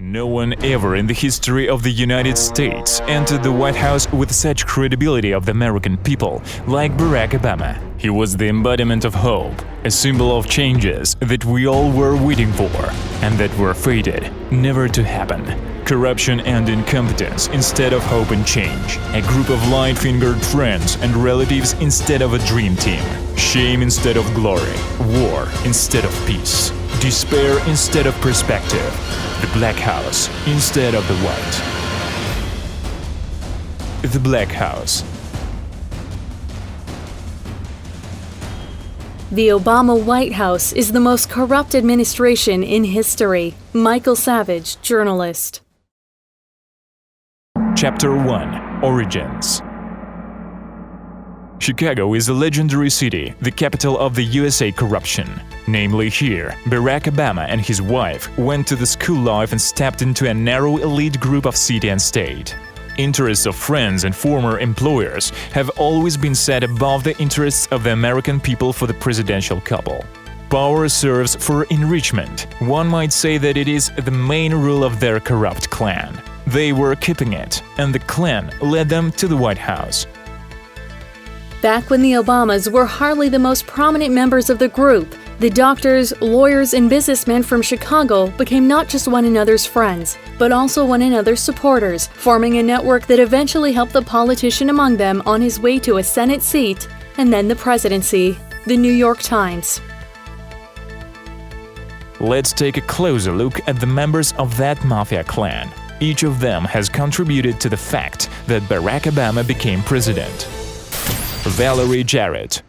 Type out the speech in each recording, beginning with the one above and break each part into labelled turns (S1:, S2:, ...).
S1: No one ever in the history of the United States entered the White House with such credibility of the American people like Barack Obama. He was the embodiment of hope, a symbol of changes that we all were waiting for and that were fated never to happen. Corruption and incompetence instead of hope and change. A group of light-fingered friends and relatives instead of a dream team. Shame instead of glory. War instead of peace. Despair instead of perspective. The Black House instead of the white. The Black House.
S2: The Obama White House is the most corrupt administration in history. Michael Savage, journalist.
S1: Chapter 1. Origins. Chicago is a legendary city, the capital of the USA corruption. Namely here, Barack Obama and his wife went to the school life and stepped into a narrow elite group of city and state. Interests of friends and former employers have always been set above the interests of the American people for the presidential couple. Power serves for enrichment. One might say that it is the main rule of their corrupt clan. They were keeping it, and the clan led them to the White House.
S2: Back when the Obamas were hardly the most prominent members of the group, the doctors, lawyers, and businessmen from Chicago became not just one another's friends, but also one another's supporters, forming a network that eventually helped the politician among them on his way to a Senate seat and then the presidency. The New York Times.
S1: Let's take a closer look at the members of that mafia clan. Each of them has contributed to the fact that Barack Obama became president. Valerie Jarrett.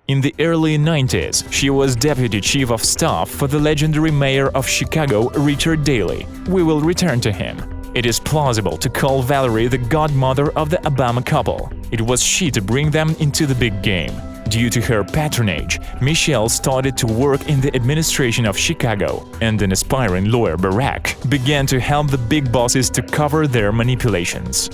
S1: In the early 90s, she was deputy chief of staff for the legendary mayor of Chicago, Richard Daley. We will return to him. It is plausible to call Valerie the godmother of the Obama couple. It was she to bring them into the big game. Due to her patronage, Michelle started to work in the administration of Chicago, and an aspiring lawyer, Barack, began to help the big bosses to cover their manipulations.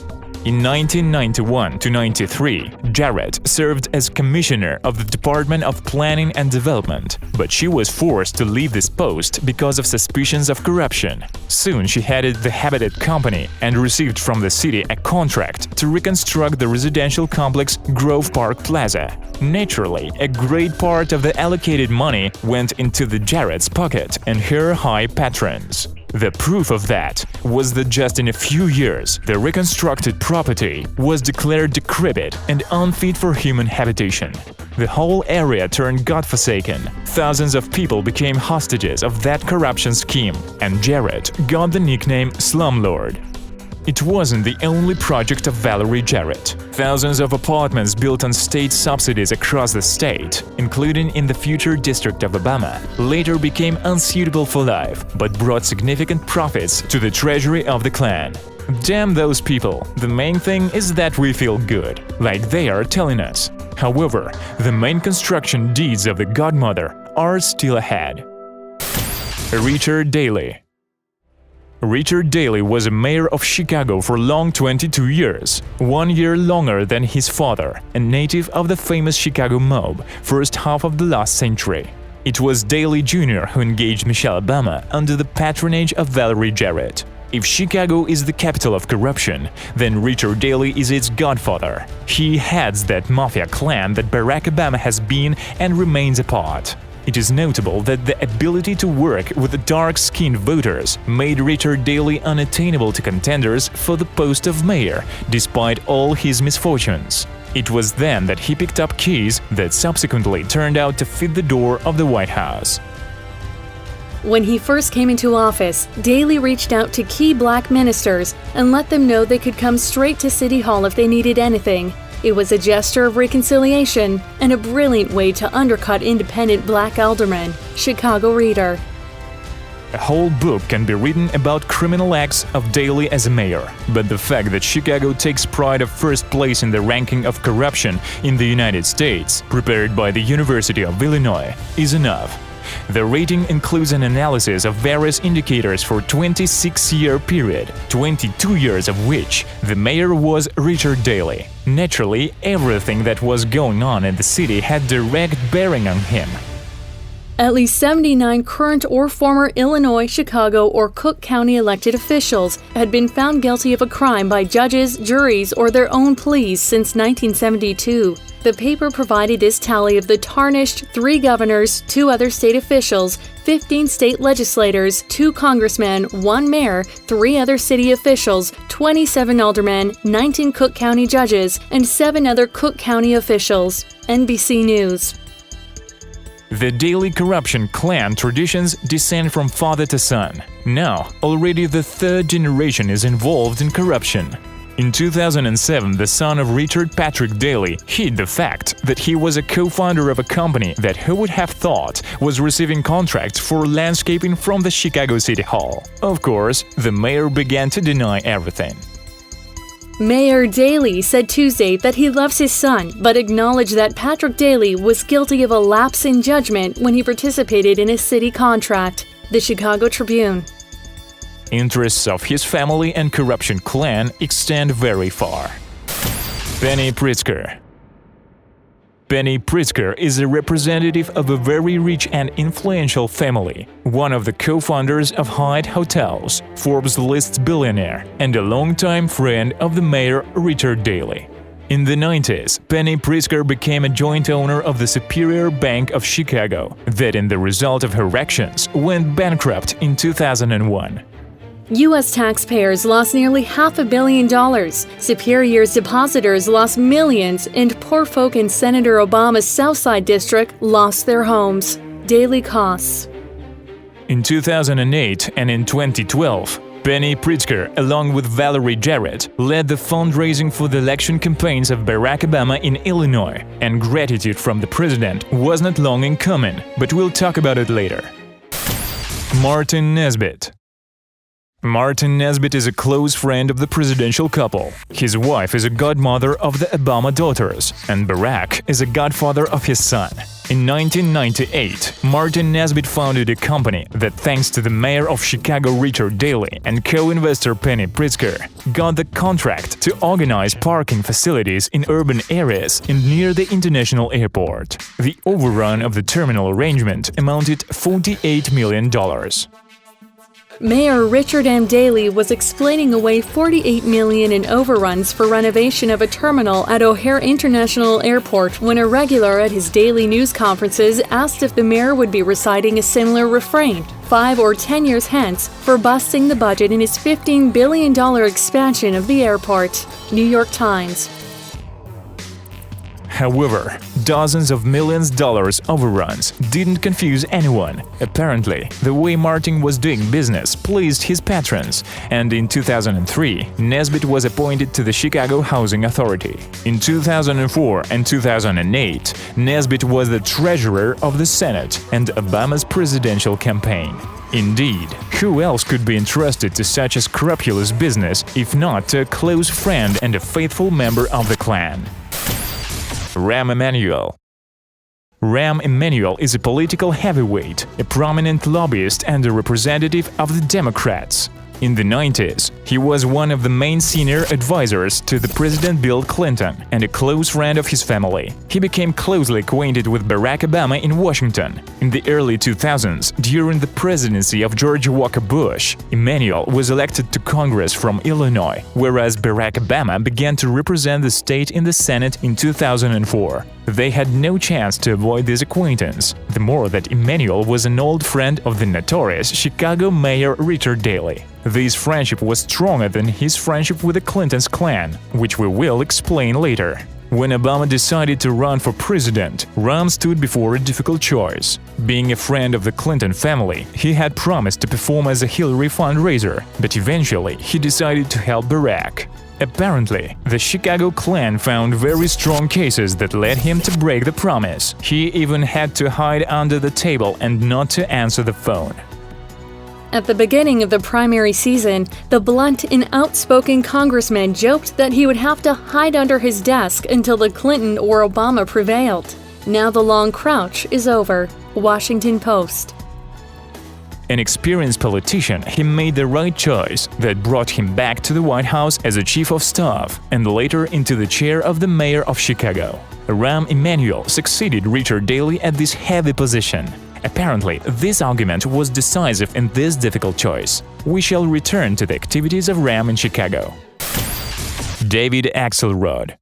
S1: In 1991 to 93, Jarrett served as commissioner of the Department of Planning and Development, but she was forced to leave this post because of suspicions of corruption. Soon she headed the Habitat Company and received from the city a contract to reconstruct the residential complex Grove Park Plaza. Naturally, a great part of the allocated money went into the Jarrett's pocket and her high patrons. The proof of that was that just in a few years, the reconstructed property was declared decrepit and unfit for human habitation. The whole area turned godforsaken. Thousands of people became hostages of that corruption scheme, and Jarrett got the nickname Slumlord. It wasn't the only project of Valerie Jarrett. Thousands of apartments built on state subsidies across the state, including in the future district of Obama, later became unsuitable for life, but brought significant profits to the treasury of the clan. Damn those people, the main thing is that we feel good, like they are telling us. However, the main construction deeds of the godmother are still ahead. Richard Daley. Richard Daley was a mayor of Chicago for long 22 years, 1 year longer than his father, a native of the famous Chicago mob, first half of the last century. It was Daley Jr. who engaged Michelle Obama under the patronage of Valerie Jarrett. If Chicago is the capital of corruption, then Richard Daley is its godfather. He heads that mafia clan that Barack Obama has been and remains a part. It is notable that the ability to work with the dark-skinned voters made Richard Daley unattainable to contenders for the post of mayor, despite all his misfortunes. It was then that he picked up keys that subsequently turned out to fit the door of the White House.
S2: When he first came into office, Daley reached out to key black ministers and let them know they could come straight to City Hall if they needed anything. It was a gesture of reconciliation and a brilliant way to undercut independent black aldermen. Chicago Reader.
S1: A whole book can be written about criminal acts of Daley as a mayor, but the fact that Chicago takes pride of first place in the ranking of corruption in the United States, prepared by the University of Illinois, is enough. The rating includes an analysis of various indicators for a 26-year period, 22 years of which the mayor was Richard Daley. Naturally, everything that was going on in the city had direct bearing on him.
S2: At least 79 current or former Illinois, Chicago, or Cook County elected officials had been found guilty of a crime by judges, juries, or their own pleas since 1972. The paper provided this tally of the tarnished 3 governors, 2 other state officials, 15 state legislators, 2 congressmen, 1 mayor, 3 other city officials, 27 aldermen, 19 Cook County judges, and 7 other Cook County officials. NBC News.
S1: The daily corruption clan traditions descend from father to son. Now, already the 3rd generation is involved in corruption. In 2007, the son of Richard Patrick Daley hid the fact that he was a co-founder of a company that who would have thought was receiving contracts for landscaping from the Chicago City Hall. Of course, the mayor began to deny everything.
S2: Mayor Daley said Tuesday that he loves his son, but acknowledged that Patrick Daley was guilty of a lapse in judgment when he participated in a city contract. The Chicago Tribune.
S1: Interests of his family and corruption clan extend very far. Penny Pritzker. Penny Pritzker is a representative of a very rich and influential family, one of the co-founders of Hyatt Hotels, Forbes lists billionaire, and a longtime friend of the mayor Richard Daley. In the 90s, Penny Pritzker became a joint owner of the Superior Bank of Chicago, that in the result of her actions went bankrupt in 2001.
S2: U.S. taxpayers lost nearly $500 million, Superior's depositors lost millions, and poor folk in Senator Obama's Southside District lost their homes. Daily costs.
S1: In 2008 and in 2012, Penny Pritzker, along with Valerie Jarrett, led the fundraising for the election campaigns of Barack Obama in Illinois, and gratitude from the president was not long in coming, but we'll talk about it later. Martin Nesbitt. Martin Nesbitt is a close friend of the presidential couple. His wife is a godmother of the Obama daughters, and Barack is a godfather of his son. In 1998, Martin Nesbitt founded a company that, thanks to the mayor of Chicago Richard Daley and co-investor Penny Pritzker, got the contract to organize parking facilities in urban areas and near the international airport. The overrun of the terminal arrangement amounted $48 million.
S2: Mayor Richard M. Daley was explaining away $48 million in overruns for renovation of a terminal at O'Hare International Airport when a regular at his daily news conferences asked if the mayor would be reciting a similar refrain 5 or 10 years hence for busting the budget in his $15 billion expansion of the airport. New York Times.
S1: However, dozens of millions dollars overruns didn't confuse anyone. Apparently, the way Martin was doing business pleased his patrons, and in 2003, Nesbitt was appointed to the Chicago Housing Authority. In 2004 and 2008, Nesbitt was the treasurer of the Senate and Obama's presidential campaign. Indeed, who else could be entrusted to such a scrupulous business if not to a close friend and a faithful member of the clan? Rahm Emanuel. Rahm Emanuel is a political heavyweight, a prominent lobbyist and a representative of the Democrats. In the 90s, he was one of the main senior advisors to the President Bill Clinton and a close friend of his family. He became closely acquainted with Barack Obama in Washington. In the early 2000s, during the presidency of George Walker Bush, Emanuel was elected to Congress from Illinois, whereas Barack Obama began to represent the state in the Senate in 2004. They had no chance to avoid this acquaintance, the more that Emanuel was an old friend of the notorious Chicago mayor Richard Daley. This friendship was stronger than his friendship with the Clinton's clan, which we will explain later. When Obama decided to run for president, Rahm stood before a difficult choice. Being a friend of the Clinton family, he had promised to perform as a Hillary fundraiser, but eventually he decided to help Barack. Apparently, the Chicago clan found very strong cases that led him to break the promise. He even had to hide under the table and not to answer the phone.
S2: At the beginning of the primary season, the blunt and outspoken congressman joked that he would have to hide under his desk until the Clinton or Obama prevailed. Now the long crouch is over. Washington Post.
S1: An experienced politician, he made the right choice that brought him back to the White House as a chief of staff and later into the chair of the mayor of Chicago. Rahm Emanuel succeeded Richard Daley at this heavy position. Apparently, this argument was decisive in this difficult choice. We shall return to the activities of Ram in Chicago. David Axelrod.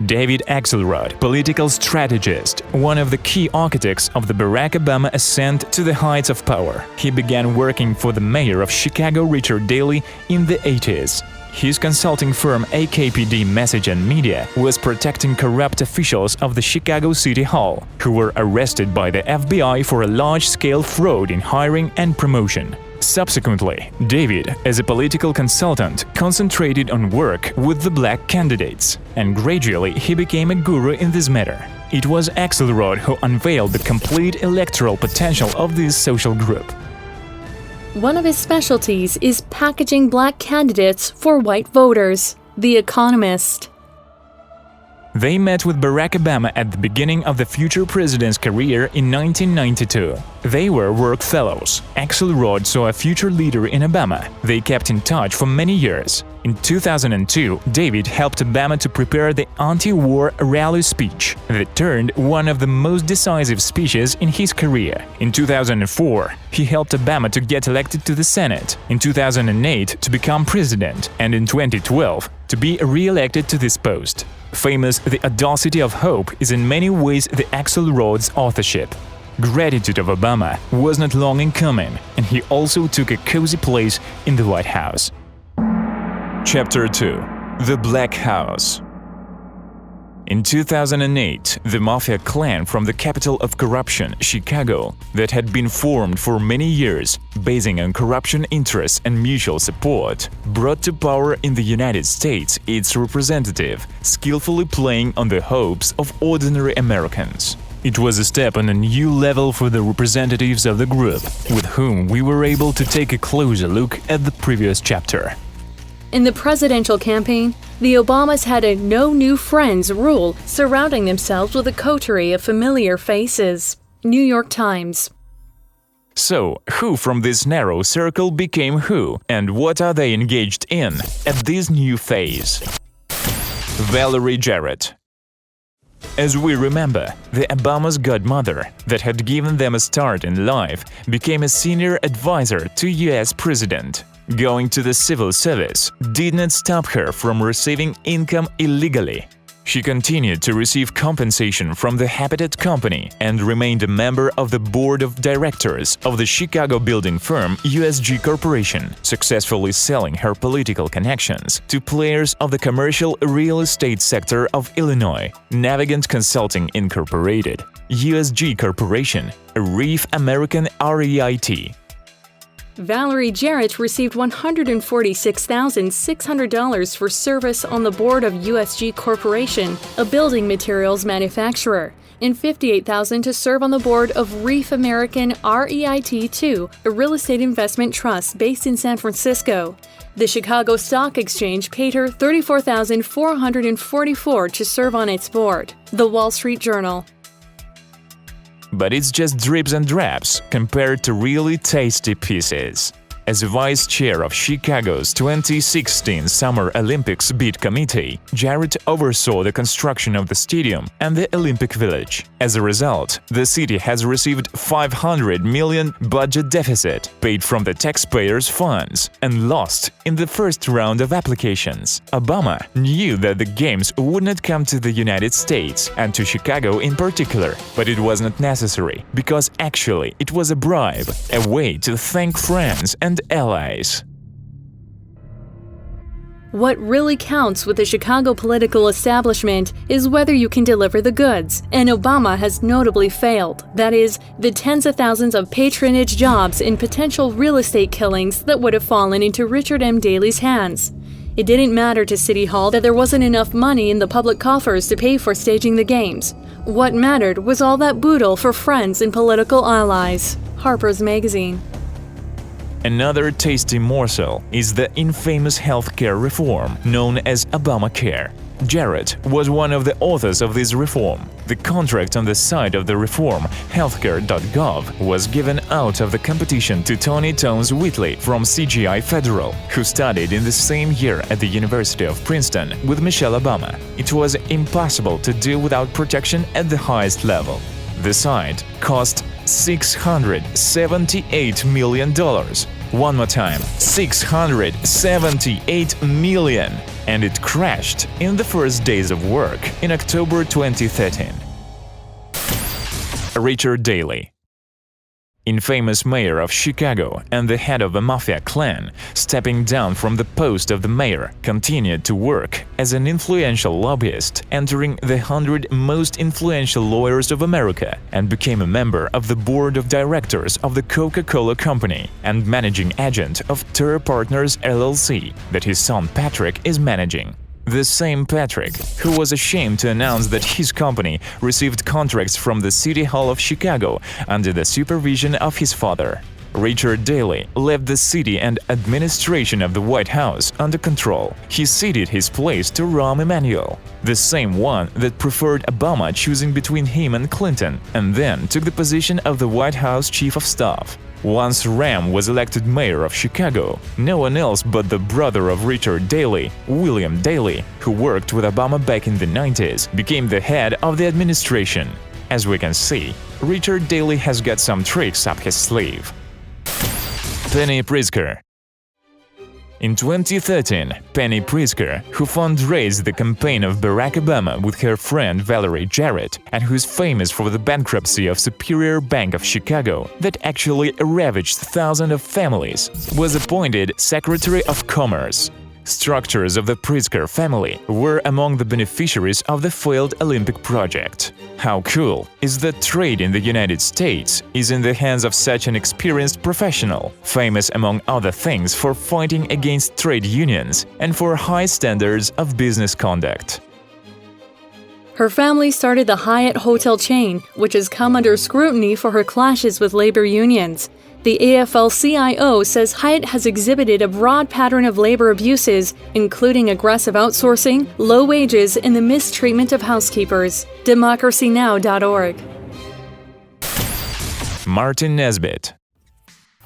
S1: David Axelrod, political strategist, one of the key architects of the Barack Obama ascent to the heights of power. He began working for the mayor of Chicago, Richard Daley, in the 80s. His consulting firm AKPD Message and Media was protecting corrupt officials of the Chicago City Hall, who were arrested by the FBI for a large-scale fraud in hiring and promotion. Subsequently, David, as a political consultant, concentrated on work with the black candidates, and gradually he became a guru in this matter. It was Axelrod who unveiled the complete electoral potential of this social group.
S2: One of his specialties is packaging black candidates for white voters. The Economist.
S1: They met with Barack Obama at the beginning of the future president's career in 1992. They were work fellows. Axelrod saw a future leader in Obama. They kept in touch for many years. In 2002, David helped Obama to prepare the anti-war rally speech that turned one of the most decisive speeches in his career. In 2004, he helped Obama to get elected to the Senate, in 2008 to become president, and in 2012 to be re-elected to this post. Famous The Audacity of Hope is in many ways the Axelrod's authorship. Gratitude of Obama was not long in coming, and he also took a cozy place in the White House. Chapter 2. The Black House. In 2008, the mafia clan from the capital of corruption, Chicago, that had been formed for many years, basing on corruption interests and mutual support, brought to power in the United States its representative, skillfully playing on the hopes of ordinary Americans. It was a step on a new level for the representatives of the group, with whom we were able to take a closer look at the previous chapter.
S2: In the presidential campaign, the Obamas had a no new friends rule, surrounding themselves with a coterie of familiar faces. New York Times.
S1: So, who from this narrow circle became who, and what are they engaged in at this new phase? Valerie Jarrett. As we remember, the Obama's godmother, that had given them a start in life, became a senior advisor to US President. Going to the civil service did not stop her from receiving income illegally. She continued to receive compensation from the Habitat Company and remained a member of the board of directors of the Chicago building firm USG Corporation, successfully selling her political connections to players of the commercial real estate sector of Illinois, Navigant Consulting Incorporated, USG Corporation, a Reef American REIT.
S2: Valerie Jarrett received $146,600 for service on the board of USG Corporation, a building materials manufacturer, and $58,000 to serve on the board of Reef American REIT2, a real estate investment trust based in San Francisco. The Chicago Stock Exchange paid her $34,444 to serve on its board. The Wall Street Journal.
S1: But it's just drips and drabs compared to really tasty pieces. As vice chair of Chicago's 2016 Summer Olympics bid committee, Jarrett oversaw the construction of the stadium and the Olympic Village. As a result, the city has received $500 million budget deficit paid from the taxpayers' funds and lost in the first round of applications. Obama knew that the games would not come to the United States and to Chicago in particular, but it was not necessary, because actually it was a bribe, a way to thank friends and allies.
S2: What really counts with the Chicago political establishment is whether you can deliver the goods, and Obama has notably failed. That is, the tens of thousands of patronage jobs in potential real estate killings that would have fallen into Richard M. Daley's hands. It didn't matter to City Hall that there wasn't enough money in the public coffers to pay for staging the games. What mattered was all that boodle for friends and political allies. Harper's Magazine.
S1: Another tasty morsel is the infamous healthcare reform known as Obamacare. Jarrett was one of the authors of this reform. The contract on the side of the reform, healthcare.gov, was given out of the competition to Tony Tones Whitley from CGI Federal, who studied in the same year at the University of Princeton with Michelle Obama. It was impossible to do without protection at the highest level. The site cost $678 million. One more time, $678 million. And it crashed in the first days of work in October 2013. Richard Daley, infamous mayor of Chicago and the head of a mafia clan, stepping down from the post of the mayor, continued to work as an influential lobbyist, entering the 100 most influential lawyers of America, and became a member of the board of directors of the Coca-Cola Company and managing agent of Ter Partners LLC that his son Patrick is managing. The same Patrick, who was ashamed to announce that his company received contracts from the City Hall of Chicago under the supervision of his father. Richard Daley left the city and administration of the White House under control. He ceded his place to Rahm Emanuel, the same one that preferred Obama choosing between him and Clinton, and then took the position of the White House Chief of Staff. Once Rahm was elected mayor of Chicago, no one else but the brother of Richard Daley, William Daley, who worked with Obama back in the 90s, became the head of the administration. As we can see, Richard Daley has got some tricks up his sleeve. Penny Pritzker. In 2013, Penny Pritzker, who fundraised the campaign of Barack Obama with her friend Valerie Jarrett, and who is famous for the bankruptcy of Superior Bank of Chicago that actually ravaged thousands of families, was appointed Secretary of Commerce. Structures of the Pritzker family were among the beneficiaries of the failed Olympic project. How cool is that trade in the United States is in the hands of such an experienced professional, famous among other things for fighting against trade unions and for high standards of business conduct.
S2: Her family started the Hyatt hotel chain, which has come under scrutiny for her clashes with labor unions. The AFL-CIO says Hyatt has exhibited a broad pattern of labor abuses, including aggressive outsourcing, low wages, and the mistreatment of housekeepers. DemocracyNow.org.
S1: Martin Nesbitt.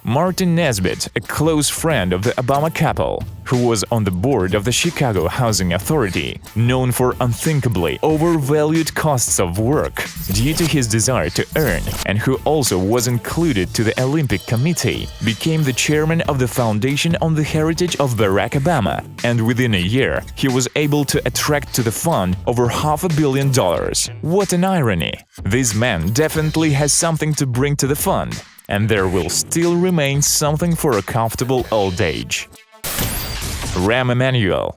S1: Martin Nesbitt, a close friend of the Obama couple, who was on the board of the Chicago Housing Authority, known for unthinkably overvalued costs of work due to his desire to earn, and who also was included to the Olympic Committee, became the chairman of the Foundation on the Heritage of Barack Obama, and within a year he was able to attract to the fund over $500 million. What an irony! This man definitely has something to bring to the fund, and there will still remain something for a comfortable old age. Rahm Emanuel.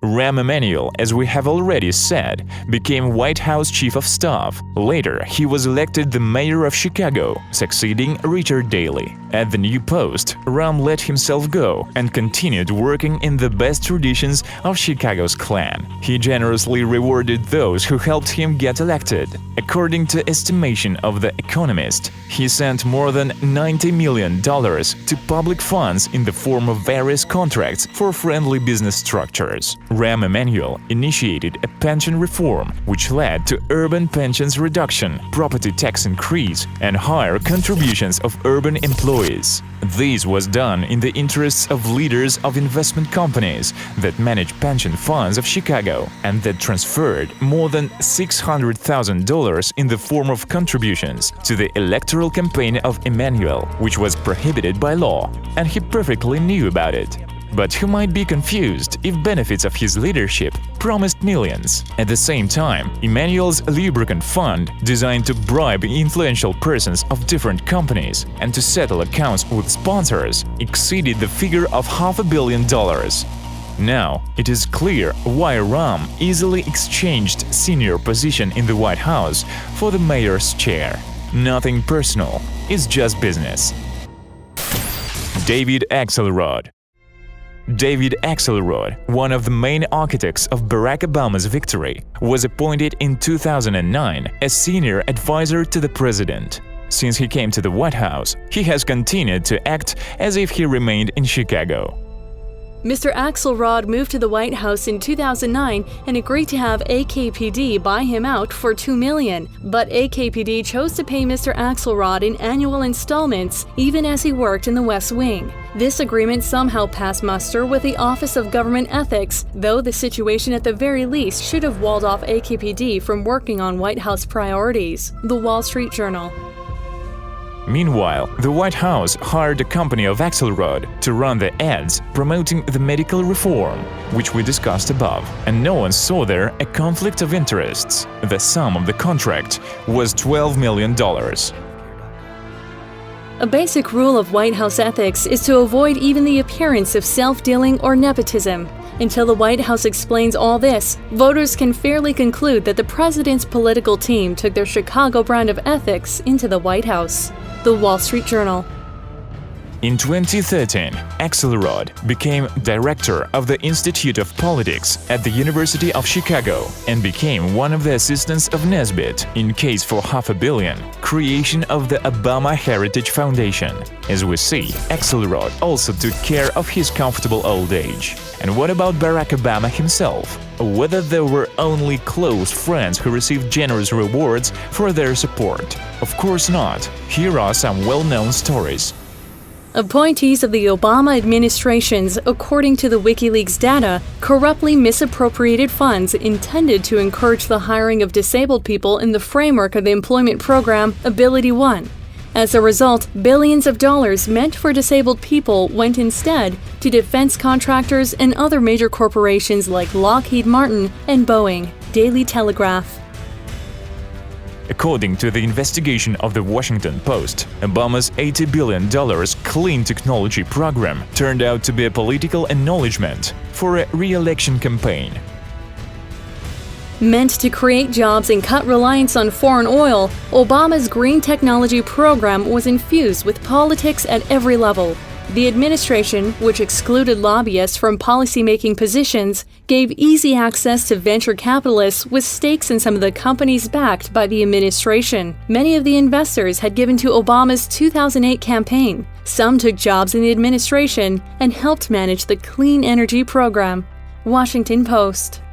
S1: Rahm Emanuel, as we have already said, became White House Chief of Staff. Later, he was elected the mayor of Chicago, succeeding Richard Daley. At the new post, Rahm let himself go and continued working in the best traditions of Chicago's Klan. He generously rewarded those who helped him get elected. According to estimation of The Economist, he sent more than $90 million to public funds in the form of various contracts for friendly business structures. Rahm Emanuel initiated a pension reform which led to urban pensions reduction, property tax increase, and higher contributions of urban employees. This was done in the interests of leaders of investment companies that manage pension funds of Chicago and that transferred more than $600,000 in the form of contributions to the electoral campaign of Emanuel, which was prohibited by law, and he perfectly knew about it. But who might be confused if benefits of his leadership promised millions? At the same time, Emanuel's lubricant fund, designed to bribe influential persons of different companies and to settle accounts with sponsors, exceeded the figure of $500 million. Now, it is clear why Rahm easily exchanged senior position in the White House for the mayor's chair. Nothing personal, it's just business. David Axelrod. David Axelrod, one of the main architects of Barack Obama's victory, was appointed in 2009 as senior advisor to the president. Since he came to the White House, he has continued to act as if he remained in Chicago.
S2: Mr. Axelrod moved to the White House in 2009 and agreed to have AKPD buy him out for $2 million, but AKPD chose to pay Mr. Axelrod in annual installments even as he worked in the West Wing. This agreement somehow passed muster with the Office of Government Ethics, though the situation at the very least should have walled off AKPD from working on White House priorities. The Wall Street Journal.
S1: Meanwhile, the White House hired a company of Axelrod to run the ads promoting the medical reform, which we discussed above, and no one saw there a conflict of interests. The sum of the contract was $12 million.
S2: A basic rule of White House ethics is to avoid even the appearance of self-dealing or nepotism. Until the White House explains all this, voters can fairly conclude that the president's political team took their Chicago brand of ethics into the White House. The Wall Street Journal.
S1: In 2013, Axelrod became director of the Institute of Politics at the University of Chicago and became one of the assistants of Nesbitt in case for $500 million creation of the Obama Heritage Foundation. As we see, Axelrod also took care of his comfortable old age. And what about Barack Obama himself? Whether there were only close friends who received generous rewards for their support? Of course not. Here are some well-known stories.
S2: Appointees of the Obama administrations, according to the WikiLeaks data, corruptly misappropriated funds intended to encourage the hiring of disabled people in the framework of the employment program Ability One. As a result, billions of dollars meant for disabled people went instead to defense contractors and other major corporations like Lockheed Martin and Boeing. Daily Telegraph.
S1: According to the investigation of the Washington Post, Obama's $80 billion clean technology program turned out to be a political acknowledgement for a re-election campaign.
S2: Meant to create jobs and cut reliance on foreign oil, Obama's green technology program was infused with politics at every level. The administration, which excluded lobbyists from policymaking positions, gave easy access to venture capitalists with stakes in some of the companies backed by the administration. Many of the investors had given to Obama's 2008 campaign. Some took jobs in the administration and helped manage the clean energy program. Washington Post.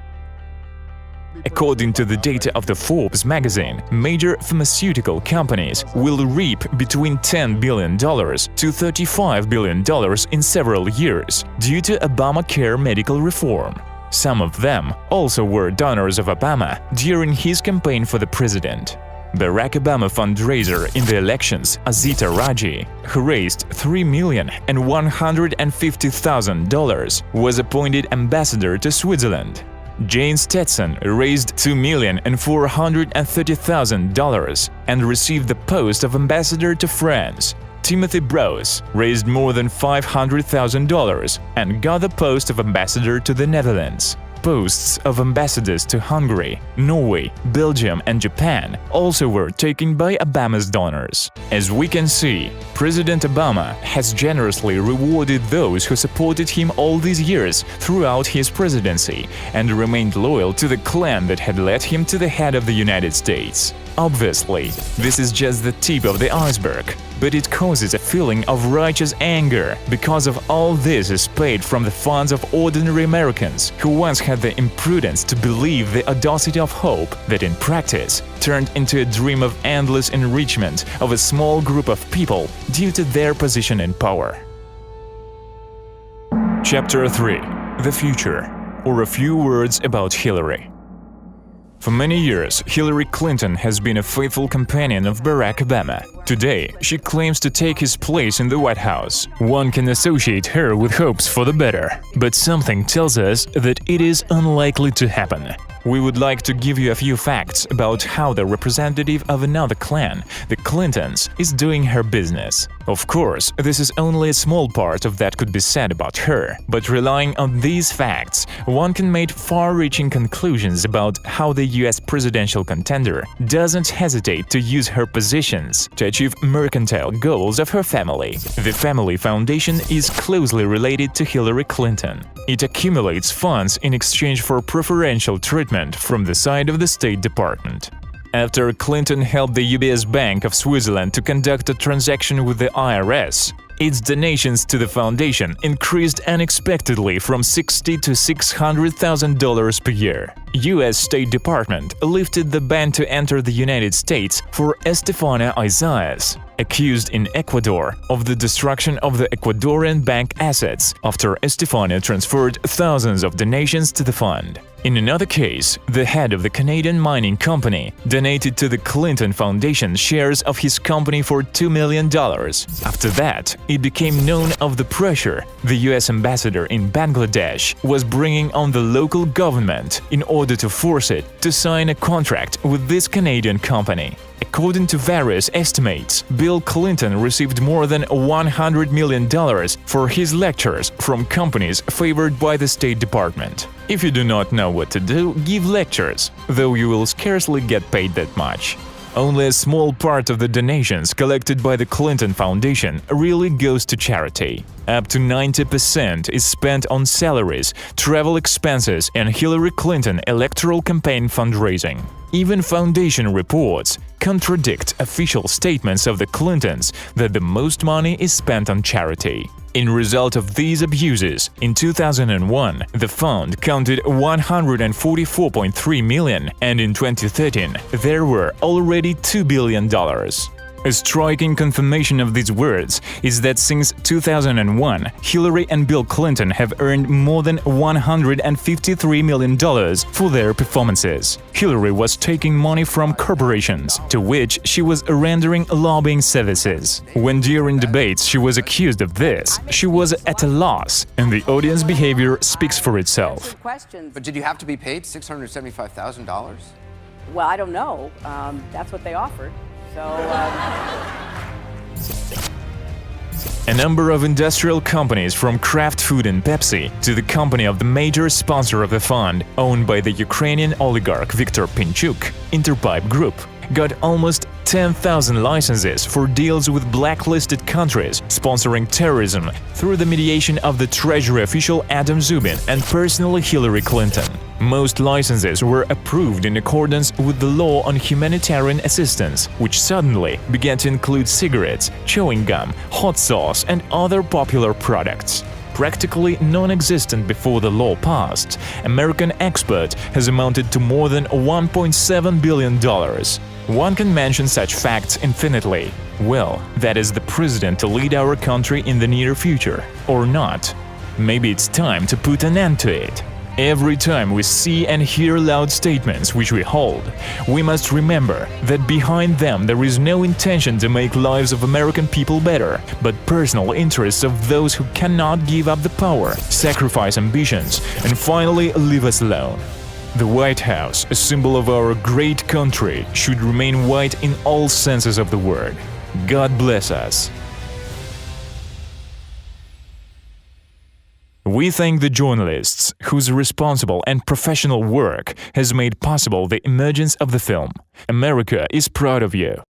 S1: According to the data of the Forbes magazine, major pharmaceutical companies will reap between $10 billion to $35 billion in several years due to Obamacare medical reform. Some of them also were donors of Obama during his campaign for the president. Barack Obama fundraiser in the elections, Azita Raji, who raised $3,150,000, was appointed ambassador to Switzerland. Jane Stetson raised $2,430,000 and received the post of ambassador to France. Timothy Brose raised more than $500,000 and got the post of ambassador to the Netherlands. Posts of ambassadors to Hungary, Norway, Belgium and Japan also were taken by Obama's donors. As we can see, President Obama has generously rewarded those who supported him all these years throughout his presidency and remained loyal to the clan that had led him to the head of the United States. Obviously, this is just the tip of the iceberg, but it causes a feeling of righteous anger because of all this is paid from the funds of ordinary Americans who once had the imprudence to believe the audacity of hope that in practice turned into a dream of endless enrichment of a small group of people due to their position in power. Chapter 3. The Future, or a few words about Hillary. For many years, Hillary Clinton has been a faithful companion of Barack Obama. Today, she claims to take his place in the White House. One can associate her with hopes for the better, but something tells us that it is unlikely to happen. We would like to give you a few facts about how the representative of another clan, the Clintons, is doing her business. Of course, this is only a small part of that could be said about her, but relying on these facts, one can make far-reaching conclusions about how the US presidential contender doesn't hesitate to use her positions to achieve mercantile goals of her family. The family foundation is closely related to Hillary Clinton. It accumulates funds in exchange for preferential treatment from the side of the State Department. After Clinton helped the UBS Bank of Switzerland to conduct a transaction with the IRS, its donations to the foundation increased unexpectedly from $60,000 to $600,000 per year. U.S. State Department lifted the ban to enter the United States for Estefania Isaias, accused in Ecuador of the destruction of the Ecuadorian bank assets after Estefania transferred thousands of donations to the fund. In another case, the head of the Canadian mining company donated to the Clinton Foundation shares of his company for $2 million. After that, it became known of the pressure the US ambassador in Bangladesh was bringing on the local government in order to force it to sign a contract with this Canadian company. According to various estimates, Bill Clinton received more than $100 million for his lectures from companies favored by the State Department. If you do not know what to do, give lectures, though you will scarcely get paid that much. Only a small part of the donations collected by the Clinton Foundation really goes to charity. Up to 90% is spent on salaries, travel expenses, and Hillary Clinton electoral campaign fundraising. Even foundation reports contradict official statements of the Clintons that the most money is spent on charity. In result of these abuses, in 2001, the fund counted 144.3 million, and in 2013, there were already $2 billion. A striking confirmation of these words is that since 2001, Hillary and Bill Clinton have earned more than $153 million for their performances. Hillary was taking money from corporations, to which she was rendering lobbying services. When during debates she was accused of this, she was at a loss, and the audience behavior speaks for itself.
S3: But did you have to be paid $675,000?
S4: Well, I don't know. That's what they offered.
S1: A number of industrial companies, from Kraft Food and Pepsi to the company of the major sponsor of the fund, owned by the Ukrainian oligarch Viktor Pinchuk, Interpipe Group, got almost 10,000 licenses for deals with blacklisted countries sponsoring terrorism through the mediation of the Treasury official Adam Zubin and personally Hillary Clinton. Most licenses were approved in accordance with the law on humanitarian assistance, which suddenly began to include cigarettes, chewing gum, hot sauce, and other popular products. Practically non-existent before the law passed, American export has amounted to more than $1.7 billion. One can mention such facts infinitely. Well, that is the president to lead our country in the near future, or not. Maybe it's time to put an end to it. Every time we see and hear loud statements which we hold, we must remember that behind them there is no intention to make lives of American people better, but personal interests of those who cannot give up the power, sacrifice ambitions, and finally leave us alone. The White House, a symbol of our great country, should remain white in all senses of the word. God bless us. We thank the journalists whose responsible and professional work has made possible the emergence of the film. America is proud of you.